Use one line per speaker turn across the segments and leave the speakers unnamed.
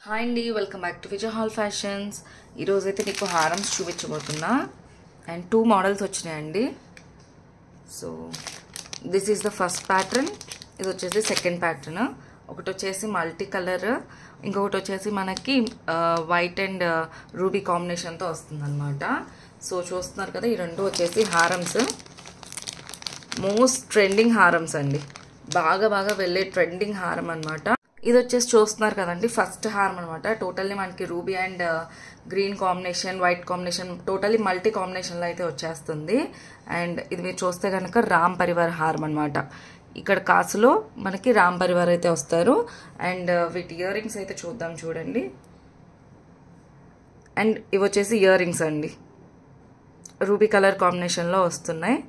Hi అండి, welcome back to Vijay hall fashions. ఈరోజైతే నీకు హారమ్స్ చూపించబోతున్నా అండ్ 2 మోడల్స్ వచ్చినాయండి. So this is the first pattern, ఇది వచ్చేసి సెకండ్ ప్యాటర్న్. ఒకటి వచ్చేసి మల్టీ కలర్, ఇంకొకటి వచ్చేసి మనకి వైట్ అండ్ రూబీ కాంబినేషన్తో వస్తుందన్నమాట. సో చూస్తున్నారు కదా, ఈ రెండు వచ్చేసి హారమ్స్, మోస్ట్ ట్రెండింగ్ హారమ్స్ అండి. బాగా వెళ్ళే ట్రెండింగ్ హారం అనమాట. ఇది వచ్చేసి చూస్తున్నారు కదండి, ఫస్ట్ హారం అనమాట. టోటల్లీ మనకి ruby and green combination, white combination, totally multi కాంబినేషన్లో అయితే వచ్చేస్తుంది. అండ్ ఇది మీరు చూస్తే కనుక రామ్ పరివార్ హారం అనమాట. ఇక్కడ కాసులో మనకి రామ్ పరివార్ అయితే వస్తారు. అండ్ వీటి ఇయర్ రింగ్స్ అయితే చూద్దాం, చూడండి. అండ్ ఇవి వచ్చేసి ఇయర్ రింగ్స్ అండి, రూబీ కలర్ కాంబినేషన్లో వస్తున్నాయి.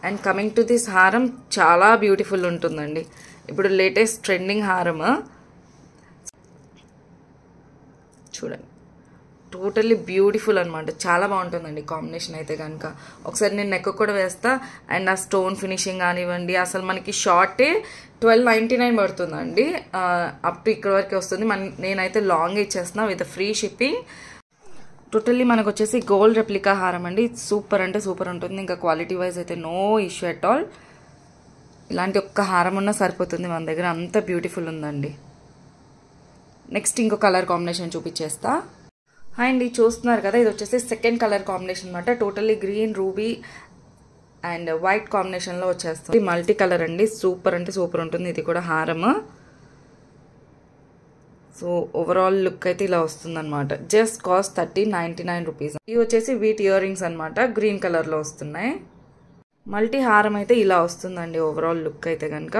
అండ్ కమింగ్ టు దిస్ హారం, చాలా బ్యూటిఫుల్ ఉంటుందండి. ఇప్పుడు లేటెస్ట్ ట్రెండింగ్ హారం చూడండి, టోటల్లీ బ్యూటిఫుల్ అనమాట. చాలా బాగుంటుందండి కాంబినేషన్ అయితే కనుక. ఒకసారి నేను నెక్ కూడా వేస్తా. అండ్ ఆ స్టోన్ ఫినిషింగ్ కానివ్వండి, అసలు మనకి షార్టే 1299 పడుతుందండి. అప్ టు ఇక్కడ వరకే వస్తుంది. నేనైతే లాంగ్ ఇచ్చేస్తున్నా విత్ ఫ్రీ షిప్పింగ్. టోటల్లీ మనకు వచ్చేసి గోల్డ్ రెప్లికా హారం అండి. సూపర్ అంటే సూపర్ ఉంటుంది. ఇంకా క్వాలిటీ వైజ్ అయితే నో ఇష్యూ అట్ ఆల్. ఇలాంటి ఒక్క హారం ఉన్నా సరిపోతుంది మన దగ్గర, అంత బ్యూటిఫుల్ ఉందండి. నెక్స్ట్ ఇంకో కలర్ కాంబినేషన్ చూపించేస్తా. అండి చూస్తున్నారు కదా, ఇది వచ్చేసి సెకండ్ కలర్ కాంబినేషన్ అనమాట. Totally green, ruby and white కాంబినేషన్లో వచ్చేస్తుంది. మల్టీ కలర్ అండి, సూపర్ అంటే సూపర్ ఉంటుంది. ఇది కూడా హారం. సో ఓవరాల్ లుక్ అయితే ఇలా వస్తుంది అనమాట. Just cost 1399 rupees. ఇవి వచ్చేసి వీట్ ఇయర్ రింగ్స్ అనమాట, గ్రీన్ కలర్లో వస్తున్నాయి. మల్టీ హారం అయితే ఇలా వస్తుందండి. ఓవరాల్ లుక్ అయితే కనుక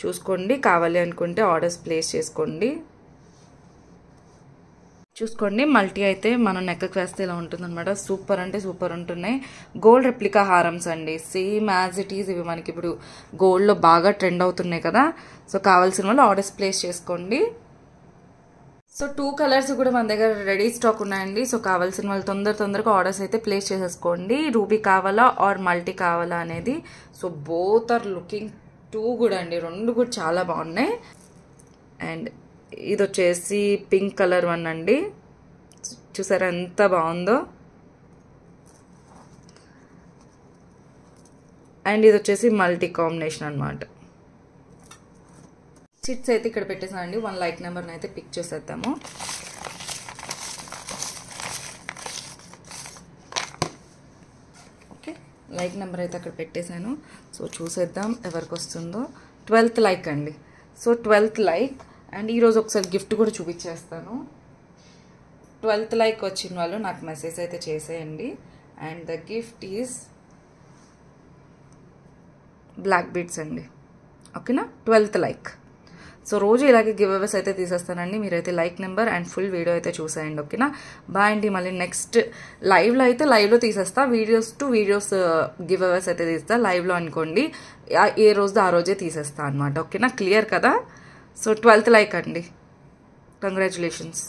చూసుకోండి. కావాలి అనుకుంటే ఆర్డర్స్ ప్లేస్ చేసుకోండి. చూసుకోండి, మల్టీ అయితే మనం నెక్కకు వేస్తే ఇలా ఉంటుంది అనమాట. సూపర్ అంటే సూపర్ ఉంటున్నాయి. గోల్డ్ రెప్లికా హారమ్స్ అండి, సేమ్ యాజ్ ఇట్ ఈజ్. ఇవి మనకి ఇప్పుడు గోల్డ్లో బాగా ట్రెండ్ అవుతున్నాయి కదా. సో కావాల్సిన వాళ్ళు ఆర్డర్స్ ప్లేస్ చేసుకోండి. సో 2 కలర్స్ కూడా మన దగ్గర రెడీ స్టాక్ ఉన్నాయండి. సో కావాల్సిన వాళ్ళు తొందరగా ఆర్డర్స్ అయితే ప్లేస్ చేసేసుకోండి. రూబీ కావాలా ఆర్ మల్టీ కావాలా అనేది. సో బోత్ ఆర్ లుకింగ్ 2 కూడా అండి, 2 కూడా చాలా బాగున్నాయి. అండ్ ఇది వచ్చేసి పింక్ కలర్ వన్ అండి, చూసారా ఎంత బాగుందో. అండ్ ఇది వచ్చేసి మల్టీ కాంబినేషన్ అనమాట. చిట్స్ అయితే ఇక్కడ పెట్టేసానండి. 1 లైక్ నెంబర్ని అయితే పిక్ చేసేద్దాము. ఓకే, లైక్ నెంబర్ అయితే అక్కడ పెట్టేశాను. సో చూసేద్దాం ఎవరికి వస్తుందో. 12th లైక్ అండి. So 12th like. అండ్ ఈరోజు ఒకసారి గిఫ్ట్ కూడా చూపించేస్తాను. 12th లైక్ వచ్చిన వాళ్ళు నాకు మెసేజ్ అయితే చేసేయండి. And the gift is black beads అండి. ఓకేనా, 12th లైక్. సో రోజు ఇలాగే గివ్ అవేస్ అయితే తీసేస్తానండి. మీరైతే like number and full video అయితే చూసేయండి. ఓకేనా, బాయ్ అండి. మళ్ళీ నెక్స్ట్ లైవ్లో అయితే లైవ్లో తీసేస్తా. వీడియోస్ గివ్ అవేస్ అయితే తీస్తా లైవ్లో అనుకోండి. ఏ రోజు ఆ రోజే తీసేస్తా అనమాట. ఓకేనా, క్లియర్ కదా. సో 12th లైక్ అండి, కంగ్రాచులేషన్స్.